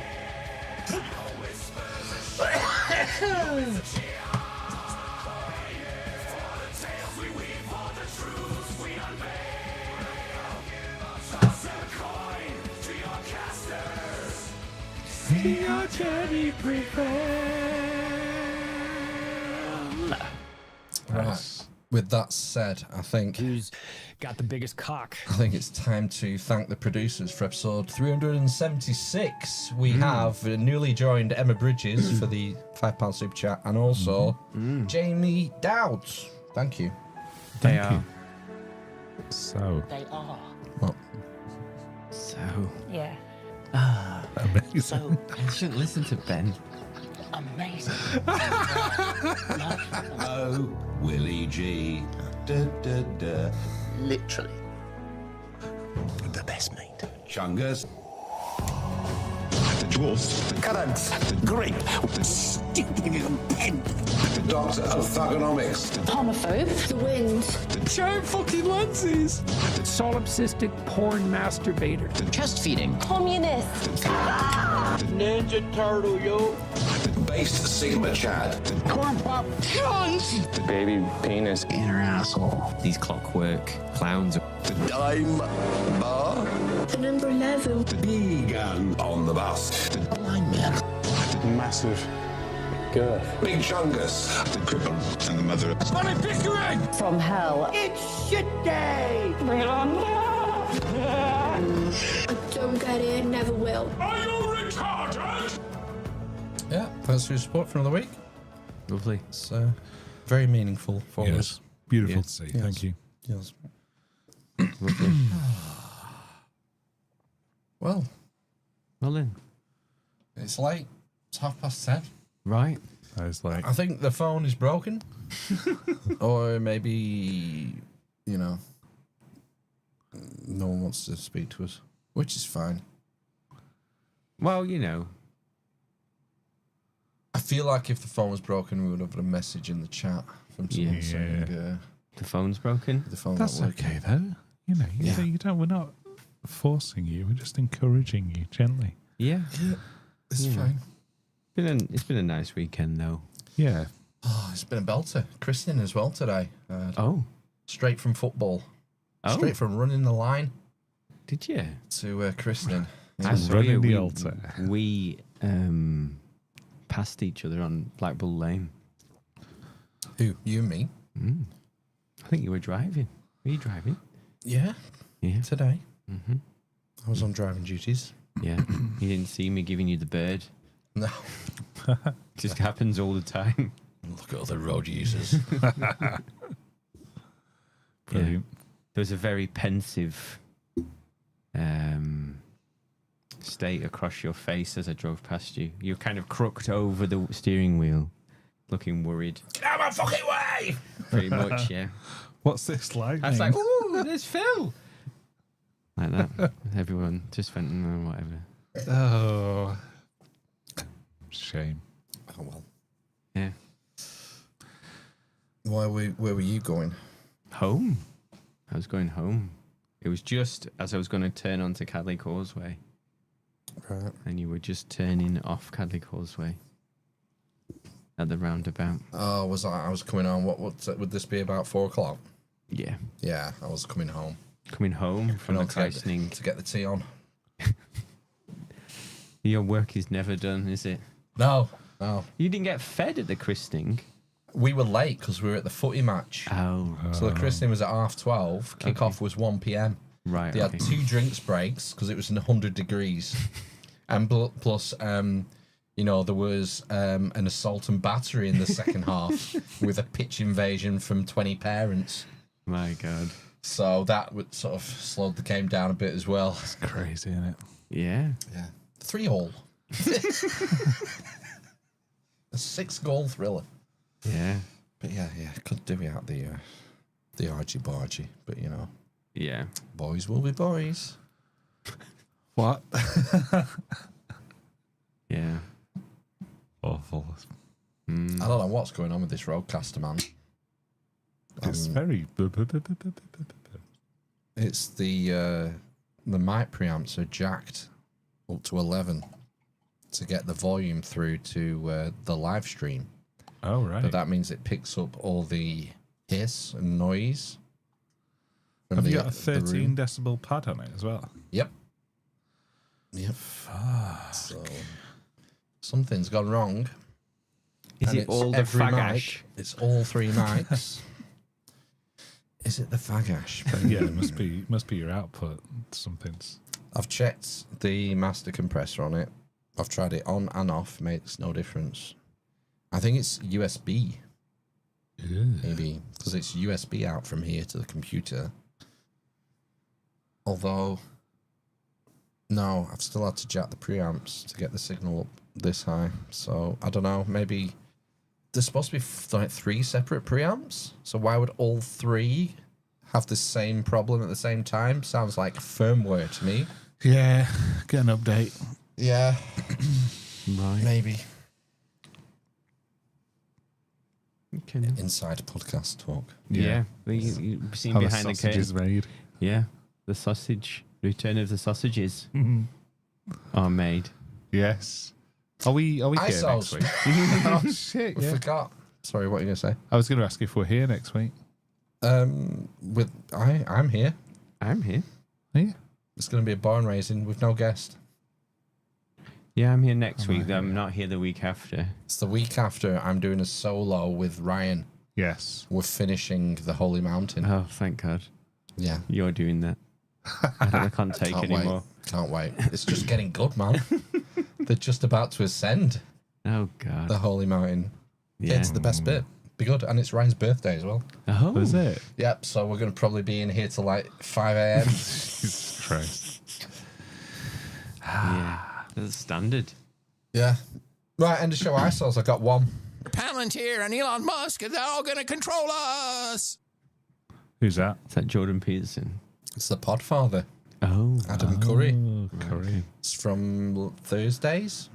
Right. With that said, I think Who's got the biggest cock? I think it's time to thank the producers for episode 376. We have newly joined Emma Bridges for the £5 super chat, and also Jamie Dowds. Thank you. Thank you. So. They are. Well, So. Yeah. Amazing. So I shouldn't listen to Ben. amazing. Oh, Willie G. Da, da, da. Literally. The best mate. Chungus. The dwarf. The currants. The grape. The stupid pen. The doctor of thugonomics. The Homophobe. The wind. The giant fucking lenses. The solipsistic porn masturbator. The Chest feeding. Communist. Ninja Turtle, yo. The based Sigma Chad. The corn pop cunt. The baby penis in her asshole. These clockwork clowns. The dime bar. The number 11. The vegan on the bus. The Lineman. Massive girth. Big Chungus. The cripple and the mother of Sonny Pickering. From hell. It's shit day. Bring it on. I don't get it. Never will. Are you retarded? yeah, thanks for your support for another week. Lovely. It's very meaningful for us. Yes. Beautiful Yeah. to see. Yes. Thank you. Yes. Lovely. Well, Well then. it's late. It's 10:30. Right. I was like, I think the phone is broken. Or maybe, you know, no one wants to speak to us, which is fine. Well, you know. I feel like if the phone was broken, we would have had a message in the chat from someone Yeah. saying The phone's broken. the phone that's not working. okay though. You know, you don't. We're not forcing you. We're just encouraging you gently. Yeah. It's Yeah. fine. It's been a nice weekend though. Yeah. Oh, it's been a belter. Christening as well today. Oh. Straight from football. Oh. Straight from running the line Did you? to christening. I saw running you. the altar. We passed each other on Blackbull Lane. Who? You and me? I think you were driving. Were you driving? Yeah. Yeah. Today. Mm-hmm. I was on driving duties. Yeah. You didn't see me giving you the bird. No. Just happens all the time. Look at other road users. Brilliant. There was a very pensive state across your face as I drove past you. You're kind of crooked over the steering wheel, looking worried. Get out of my fucking way! Pretty much, yeah. What's this like? I was like, ooh, there's Phil. Like that. Everyone just went, no, whatever. Oh. Shame. Oh, well. Yeah. Where were you going? Home. I was going home. It was just as I was going to turn onto Cadley Causeway. Right. And you were just turning off Cadley Causeway at the roundabout. Oh, I was coming on. What would this be about 4 o'clock? Yeah. Yeah, I was coming home. Coming home from the christening. To get the tea on. Your work is never done, is it? No. You didn't get fed at the christening. We were late because we were at the footy match. Oh. So the christening was at 12:30. Kick-off was 1 p.m. Right. They had 2 drinks breaks because it was 100 degrees. And plus, there was an assault and battery in the second half with a pitch invasion from 20 parents. My God. So that would sort of slowed the game down a bit as well. It's crazy, isn't it? Yeah. Yeah. 3-all. A 6-goal thriller. Yeah. But yeah, could do without the argy-bargy, but Yeah. boys will be boys. What? Yeah. Awful. I don't know what's going on with this roadcaster, man. It's very. It's the mic preamps are jacked up to 11 to get the volume through to the live stream. Oh, right. But that means it picks up all the hiss and noise. Have you got a 13 decibel pad on it as well? Yep. Fuck. So something's gone wrong. Is And it it's all the every fagash? mic. It's all 3 mics. Is it the fagash? Yeah, it must be your output. Something's. I've checked the master compressor on it. I've tried it on and off. Makes no difference. I think it's USB. Maybe because it's USB out from here to the computer. Although, no, I've still had to jack the preamps to get the signal up this high. So I don't know. Maybe there's supposed to be like 3 separate preamps. So why would all 3 have the same problem at the same time? Sounds like firmware to me. Yeah, get an update. Yeah, Right. maybe. Okay. Inside podcast talk. Yeah. You've seen How the behind the sausage is curtain. made. Yeah. The sausage. Return of the sausages are made. Yes. Are we here next Isos. week? Oh shit! We Yeah. forgot. Sorry, what are you gonna say? I was going to ask if we're here next week. I'm here. I'm here. Are you? It's gonna be a barn raising with no guest. Yeah, I'm here next week. I'm not here the week after. It's the week after. I'm doing a solo with Ryan. Yes. We're finishing the Holy Mountain. Oh, thank God. Yeah. You're doing that. I can't take Can't anymore. wait. Can't wait. It's just getting good, man. They're just about to ascend Oh, God. the Holy Mountain. Yeah. It's the best bit. Be good. And it's Ryan's birthday as well. Oh. Was it? Yep. So we're going to probably be in here till like 5 a.m. Jesus Christ. Yeah. That's standard. Yeah. Right. End of show. Isos. I got one. Palantir and Elon Musk, they're all going to control us. Who's that? Is that Jordan Peterson? It's the Podfather. Oh. Adam Curry. Curry. It's from Thursdays.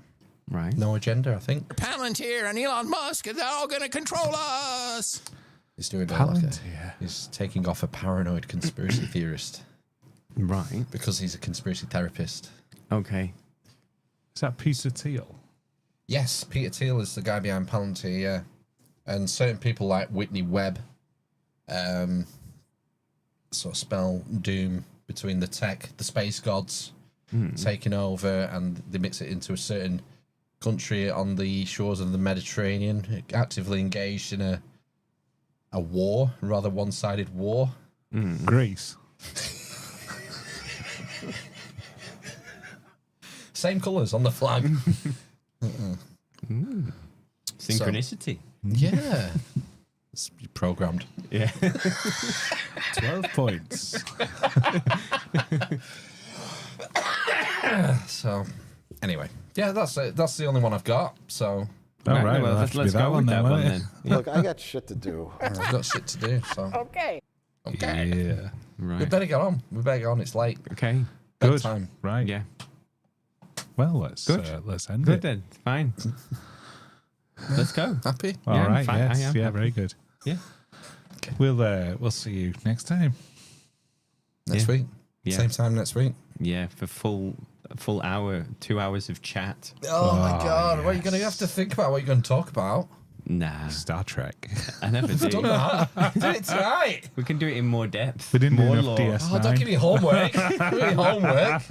Right. No agenda, I think. Palantir and Elon Musk, they're all going to control us. He's doing Palantir. he's taking off a paranoid conspiracy theorist Right. because he's a conspiracy therapist. Okay. Is that Peter Thiel? Yes, Peter Thiel is the guy behind Palantir, yeah. And certain people like Whitney Webb sort of spell doom between the tech, the space gods, taking over, and they mix it into a certain country on the shores of the Mediterranean, actively engaged in a war, rather one-sided war. Greece. Same colours on the flag. Synchronicity. Yeah. It's programmed. Yeah. 12 points. So, anyway. Yeah, that's it. That's the only one I've got. So. All right, well, let's go with that one then. Yeah. Look, I got shit to do. I've got shit to do. So. Okay. Yeah. Right. We better get on. It's late. Okay. Good. Bedtime. Right. Yeah. Well, let's end Good it. then. Fine. Let's go. Happy? All Yeah, I'm right. fine. I Yes. am Yeah. happy. Very good. Yeah. Okay. We'll see you next time. Next week. Yeah. Same time next week. Yeah, for full hour, 2 hours of chat. Oh my God! What are you going to have to think about? What you're going to talk about? Nah, Star Trek. I never do. Done that. Did it tonight. We can do it in more depth. We didn't do more enough lore. DS9. Oh, don't give me homework. Give me homework.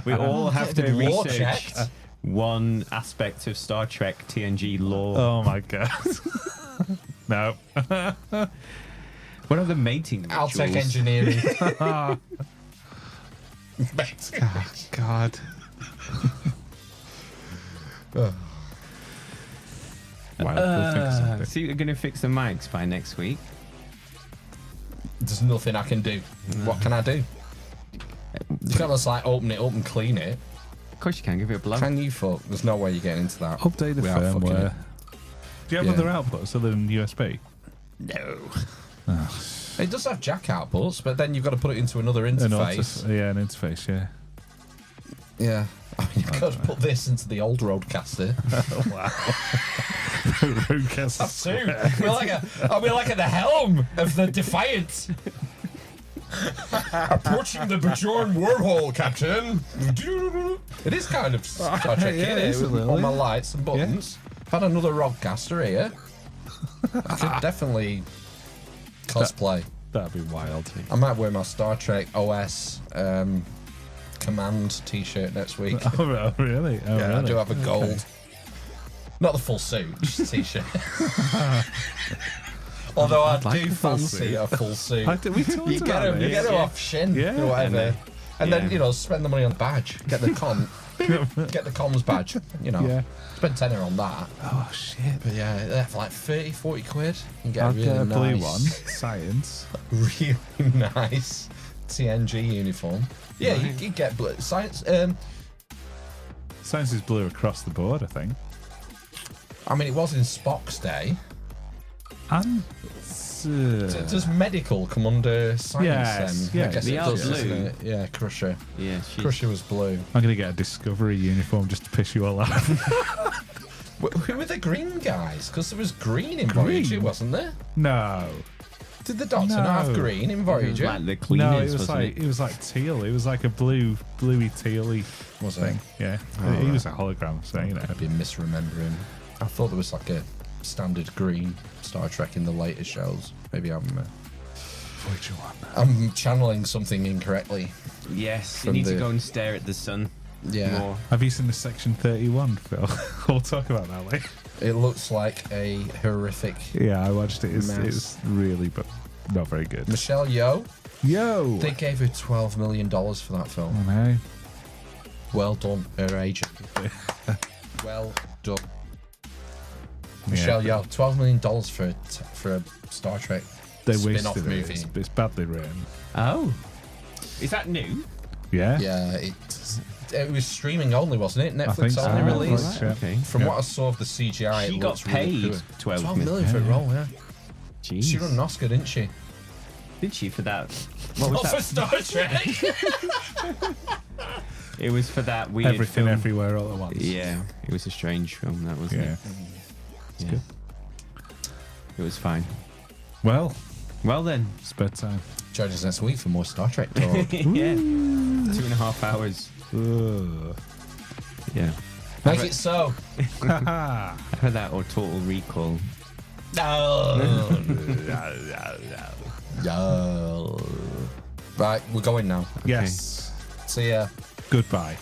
We all have to Get the lore research checked. one aspect of Star Trek TNG lore. Oh my God. No. What are the mating rituals? I'll take engineering. Oh, God. Wow, we'll think of something. So you're going to fix the mics by next week? There's nothing I can do. What can I do? You can't just like open it up and clean it. Of course you can. Give it a blow. Can you fuck? There's no way you're getting into that. Update the without fucking firmware. it. Do you have other outputs other than USB? No. Oh. It does have jack outputs, but then you've got to put it into another interface. An interface, yeah. Yeah. I mean, you've got to put this into the old Roadcaster. Wow. Roadcaster. That's true. I'll be like at the helm of the Defiant. Approaching the Bajorn wormhole, Captain. It is kind of Star Trek, yeah, isn't it is it? a With little, all my yeah. lights and buttons. I've had another Roadcaster here. I could definitely cosplay. That'd be wild. I might wear my Star Trek OS Command t-shirt next week. Oh, really? Oh, Yeah, really? I do have a gold. Okay. Not the full suit, just a t-shirt. Although I like do a full fancy suit. a full suit. We talked You get about them, this. off Shin Yeah. or whatever. And then, yeah. spend the money on the badge. Get the get the comms badge. Yeah. Spend tenner on that. Oh, shit. But yeah, they're for like 30, 40 quid. You can get I'll a really get a blue nice, one. Science. really nice TNG uniform. Yeah, you get blue. Science. Science is blue across the board, I think. I mean, it was in Spock's day. And Does medical come under science Yes, then? yeah, I guess the it does, blue. doesn't it? Yeah, Crusher. Yeah, Crusher was blue. I'm going to get a Discovery uniform just to piss you all off. Who were the green guys? Because there was green in Green? Voyager, wasn't there? No. Did the Doctor not have No. green in Voyager? Like the cleaners, No, it was wasn't like it was like teal. It was like a bluey tealy Was thing. it? Yeah. Oh, He right. was a hologram, so you know. I've been misremembering. I thought there was like a standard green Star Trek in the later shows. Maybe Voyager 1. I'm channeling something incorrectly. Yes, you From need to the- go and stare at the sun. Yeah. More. Have you seen the Section 31, Phil? We'll talk about that later. It looks like a horrific. Yeah, I watched it. It's Mess. really, but not very good. Michelle Yeoh. Yo! They gave her $12 million for that film. I know. Well done, her agent. Well done. Michelle Yeoh, $12 million for a Star Trek They spin-off wasted movie. it. It's badly written. Oh, is that new? Yeah. Yeah, it was streaming only, wasn't it? I think Netflix so. only Oh, release. right, yeah. Okay. From Yeah. what I saw of the CGI, She it got looks really paid good. 12 million for a role, yeah. Jeez. She won an Oscar, didn't she? Did she for that? What was Not that? for Star Trek. It was for that weird Everything, film. everywhere, all at once. Yeah, it was a strange film. That wasn't Yeah. it? It's Yeah. good. It was fine. Well, Well then. it's bedtime. Join us next week for more Star Trek talk. Yeah. 2.5 hours. Ugh. Yeah. Make it so. I've heard that or Total Recall. No. No. Right, we're going now. Yes. See ya. Goodbye.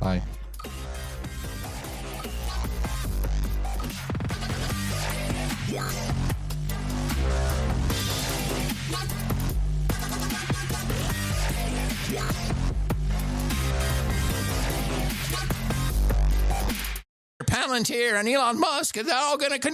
Bye. Palantir and Elon Musk, they're all going to control